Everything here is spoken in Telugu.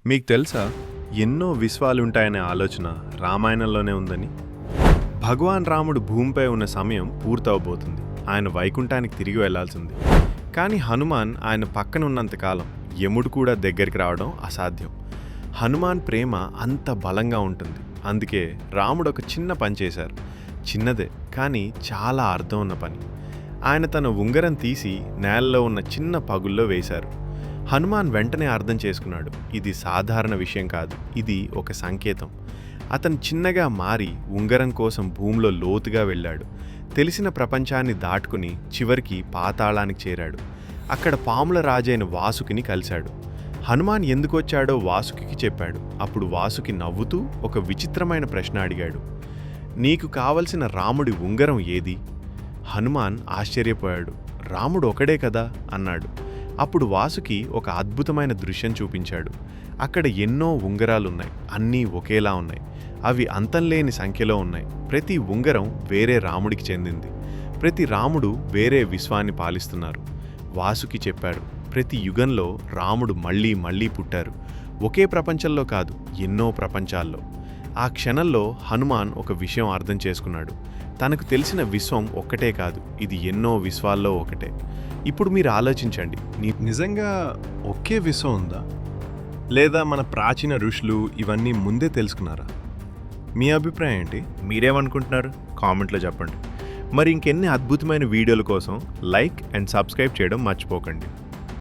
మీకు తెలుసా ఎన్నో విశ్వాలుంటాయనే ఆలోచన రామాయణంలోనే ఉందని. భగవాన్ రాముడు భూమిపై ఉన్న సమయం పూర్తవబోతుంది. ఆయన వైకుంఠానికి తిరిగి వెళ్లాల్సింది. కానీ హనుమాన్ ఆయన పక్కన ఉన్నంతకాలం యముడు కూడా దగ్గరికి రావడం అసాధ్యం. హనుమాన్ ప్రేమ అంత బలంగా ఉంటుంది. అందుకే రాముడు ఒక చిన్న పని చేశారు. చిన్నదే కానీ చాలా అర్థం ఉన్న పని. ఆయన తన ఉంగరం తీసి నేలలో ఉన్న చిన్న పగుల్లో వేశారు. హనుమాన్ వెంటనే అర్థం చేసుకున్నాడు, ఇది సాధారణ విషయం కాదు, ఇది ఒక సంకేతం. అతను చిన్నగా మారి ఉంగరం కోసం భూమిలో లోతుగా వెళ్ళాడు. తెలిసిన ప్రపంచాన్ని దాటుకుని చివరికి పాతాళానికి చేరాడు. అక్కడ పాముల రాజైన వాసుకిని కలిశాడు. హనుమాన్ ఎందుకొచ్చాడో వాసుకి చెప్పాడు. అప్పుడు వాసుకి నవ్వుతూ ఒక విచిత్రమైన ప్రశ్న అడిగాడు, నీకు కావలసిన రాముడి ఉంగరం ఏది? హనుమాన్ ఆశ్చర్యపోయాడు. రాముడు ఒకడే కదా అన్నాడు. అప్పుడు వాసుకి ఒక అద్భుతమైన దృశ్యం చూపించాడు. అక్కడ ఎన్నో ఉంగరాలున్నాయి. అన్నీ ఒకేలా ఉన్నాయి. అవి అంతంలేని సంఖ్యలో ఉన్నాయి. ప్రతి ఉంగరం వేరే రాముడికి చెందింది. ప్రతి రాముడు వేరే విశ్వాన్ని పాలిస్తున్నారు. వాసుకి చెప్పాడు, ప్రతి యుగంలో రాముడు మళ్ళీ మళ్ళీ పుట్టారు. ఒకే ప్రపంచంలో కాదు, ఎన్నో ప్రపంచాల్లో. ఆ క్షణంలో హనుమాన్ ఒక విషయం అర్థం చేసుకున్నాడు. తనకు తెలిసిన విశ్వం ఒక్కటే కాదు, ఇది ఎన్నో విశ్వాల్లో ఒకటే. ఇప్పుడు మీరు ఆలోచించండి, నిజంగా ఒకే విశ్వం ఉందా? లేదా మన ప్రాచీన ఋషులు ఇవన్నీ ముందే తెలుసుకున్నారా? మీ అభిప్రాయం ఏంటి? మీరేమనుకుంటున్నారు? కామెంట్లో చెప్పండి. మరి ఇంకెన్ని అద్భుతమైన వీడియోల కోసం లైక్ అండ్ సబ్స్క్రైబ్ చేయడం మర్చిపోకండి.